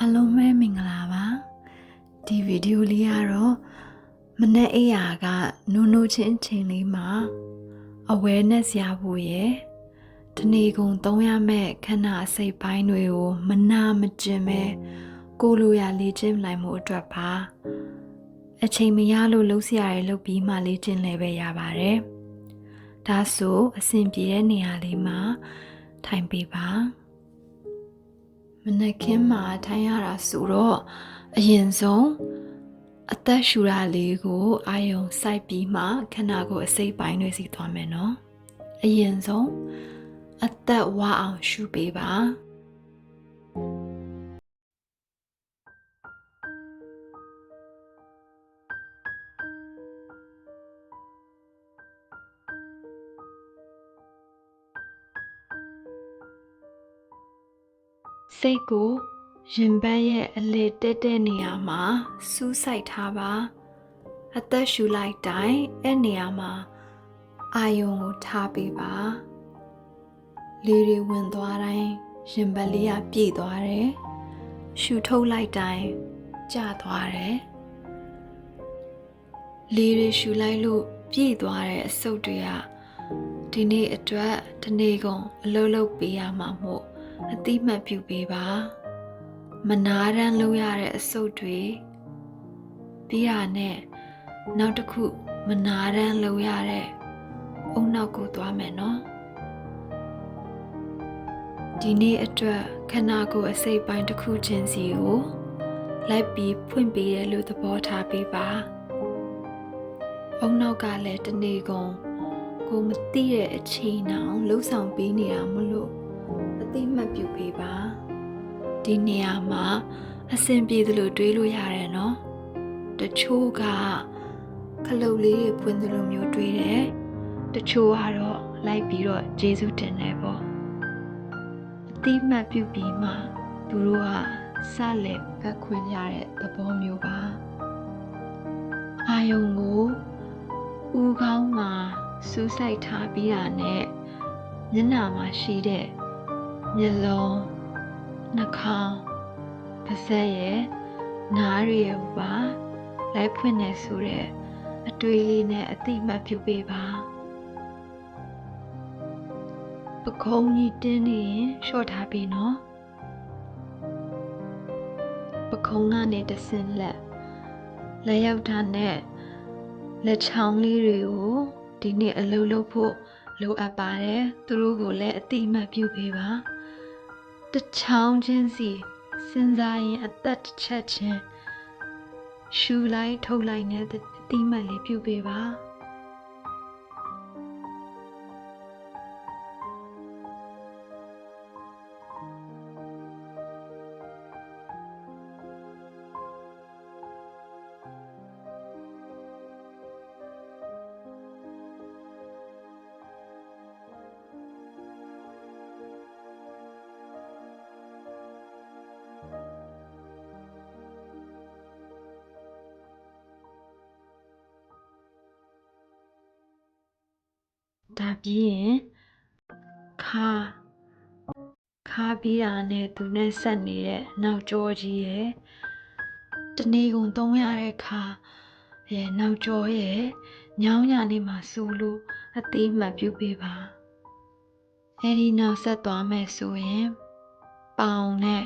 အားလုံးပဲမင်္ဂလာပါဒီဗီဒီယိုလေးကတော့မနေ့အိယာကနိုးချင်းချိန်လေးမှာ awareness ရဖို့ရယ်တနေ့ကုန်သုံးရမယ့်ခန္ဓာစိတ်ပိုင်းတွေကိုမနာမကျင်ပဲကိုလိုရလေ့ကျင့်နိုင်မှုအတွက်ပါအချိန်မရလို့လှုပ်ရှားရလုပ်ပြီးမှလေ့ကျင့်လည်းပဲရပါတယ်ဒါဆိုအဆင်ပြေတဲ့နေရာလေးမှာထိုင်ပေးပါမနက်ခင်းမှာထိုင်ရတာဆိုတော့အရင်ဆုံးအသက်ရှူတာလေးကိုအာယုံစိုက်ပြီးမှခန္ဓာကိုယ်အစိတ်ပိုင်းတွေစီသွားမယ်နော်အရင်ဆုံးအသက်ဝအောင်ရှူပေးပါစိတ်ကိုရင်ဘတ်ရဲ့အလေတက်တဲ့နေရာမှာစူးစိုက်ထားပါအသက်ရှူလိုက်တိုင်းအဲ့နေရာမှာအာယုံကိုထားပေးပါလေတွေဝင်သွားတိုင်းရင်ဘတ်လေးကပြည့်သွားတယ်ရှူထုတ်လိုက်တိုင်းကျသွားတယ်လေတွေရှူလိုက်လို့ပြည့်သွားတဲ့အဆုတ်တွေကဒီနေ့အတွက်ဒီနေ့ကုန်အလုပ်လုပ်ပေးရမှာမို့အတိမတ်ပြုပေးပါမနာရန်လုပ်ရတဲ့အဆုတ်တွေပြီးတာနဲ့နောက်တစ်ခုမနာရန်လုပ်ရတဲ့အုံနောက်ကိုသွားမယ်နော်ဒီနေ့အတွက်ခန္ဓာကိုယ်အစိတ်ပိုင်းတစ်ခုချင်းစီကိုလိုက်ပြီးဖွင့်ပေးတယ်လို့သဘောထားပေးပါအုံနောက်ကလည်းတနေ့ကုန်ကိုမသိတဲ့အချိန်အောင်လှုပ်ဆောင်ပေးနေတာမလို့အသိမှတ်ပြုပေးပါဒီနေရာမှာအဆင်ပြေသလိုတွေးလို့ရတယ်နော်တချို့ကခလုတ်လေးတွေဖွင့်သလိုမျိုးတွေးတယ်တချို့ကတော့လိုက်ပြီးတော့ကျေးဇူးတင်တယ်ပေါ့အသိမှတ်ပြုပြီးမှသူတို့ကစလက်ဘက်ခွင့်ရတဲ့သဘောမျိုးပါအာယုံကိုဦးခေါင်းမှာစူးစိုက်ထားပြီးတာနဲ့မျက်နှာမှာရှိတဲ့မျက်လုံးနှာခေါင်းပါးစပ်ရဲ့နားရည်ပါလိုက်ဖွင့်နေဆိုတဲ့အတွေ့လေးနဲ့အတိမတ်ပြုပေးပါပခုံးကြီးတင်းနေရင်လျှော့ထားပြီနော်ပခုံးကနေတဆင်လက်ရောက်တာနဲ့လက်ချောင်းလေးတွေကိုဒီနေ့အလုပ်လုပ်ဖို့လိုအပ်ပါတယ်သူတို့ကိုလည်းအတိအမှတ်ပြုပေးပါတစ်ချောင်းချင်းစီစဉ်းစားရင်အသက်တစ်ချက်ချင်းရှူလိုက်ထုတ်လိုက်နဲ့အတိအမှတ်လေးပြုပေးပါဒါပြီးရင်ခါပြီးတာနဲ့သူနဲ့ဆက်နေတဲ့နောက်ကျောကြီးရယ်တနေ့ကုန်သုံးရတဲ့ခါရယ်နောက်ကျောရယ်ညောင်းညာလေးမှာစူလို့အသေးမှတ်ပြုပေးပါအဲ့ဒီနောက်ဆက်သွားမယ်ဆိုရင်ပေါင်နဲ့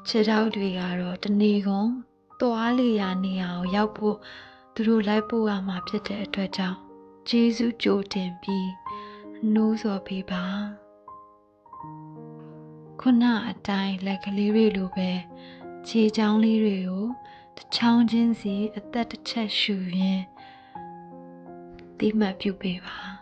ခြေထောက်တွေကတော့တနေ့ကုန်သွားလေရာနေရာကိုရောက်ဖို့သူတို့လိုက်ပို့ရမှာဖြစ်တဲ့အတွက်ကြောင့်ကျေးဇူးကြိုတင်ပြီးနှိုးဆော်ပေးပါခုနအတိုင်းလက်ကလေးတွေလိုပဲခြေချောင်းလေးတွေကိုတစ်ချောင်းချင်းစီအသက်တစ်ချက်ရှူရင်းတိမှတ်ပြုပေးပါ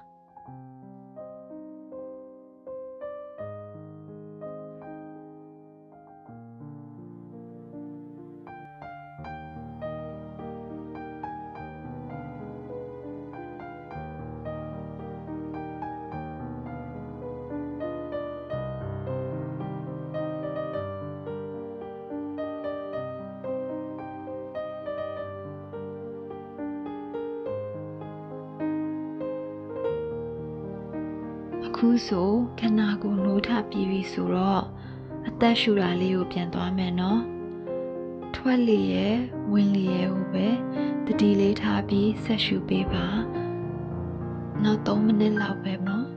အခုဆိုခန္ဓာကိုယ်နိုးထပြီးပြီဆိုတော့အသက်ရှူတာလေးကိုပြန်သွားမယ်နော် ထွက်လေရဲ့ဝင်လေရဲ့ကိုပဲတတိလေးထားပြီးဆက်ရှူပေးပါနောက်3မိနစ်လောက်ပဲနော်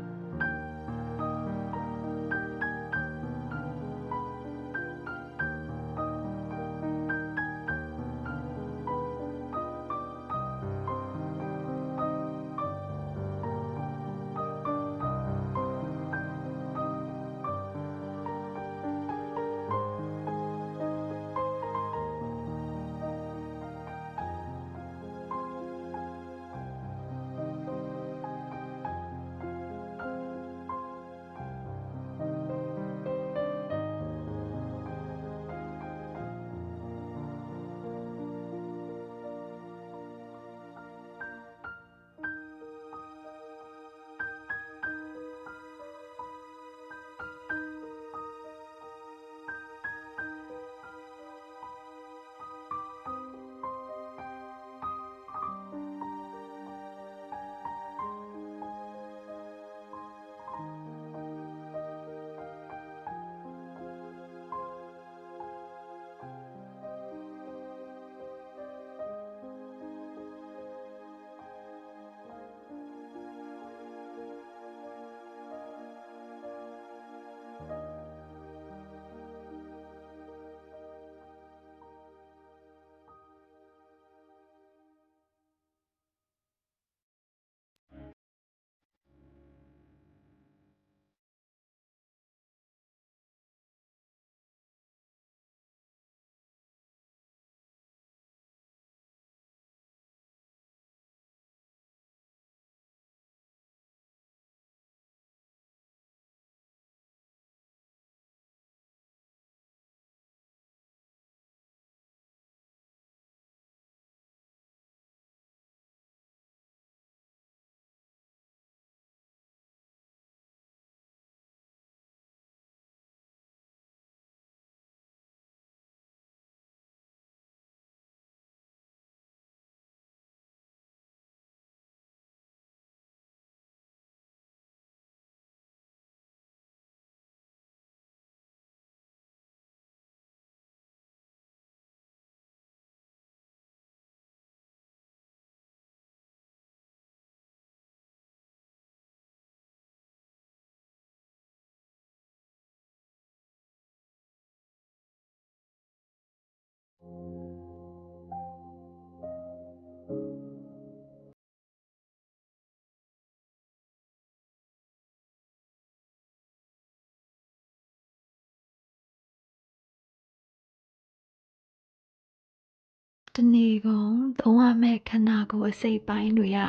တနေ့ကုန်သုံးရမယ့်ခန္ဓာကိုယ်အစိတ်ပိုင်းတွေက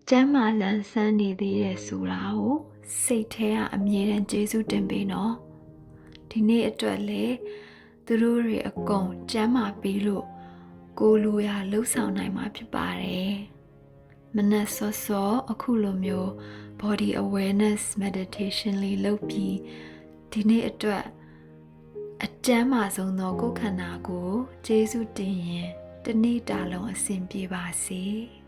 ကျန်းမာလန်းဆန်းနေသေးတယ်ဆိုတာကိုစိတ်ထဲကအမြဲတမ်းကျေးဇူးတင်ပေးနော်ဒီနေ့အတွက်လေသူတို့တွေအကုန်ကျန်းမာပြီးလို့ကိုလူရလှုပ်ဆောင်နိုင်မှာဖြစ်ပါတယ်မနက်စောစောအခုလိုမျိုး body awareness meditation လေးလုပ်ပြီးဒီနေ့အတွက်အကျန်းမာဆုံးသောကိုယ်ခန္ဓာကိုကျေးဇူးတင်ရင်တနေ့တာလုံးအဆင်ပြေပါစေ။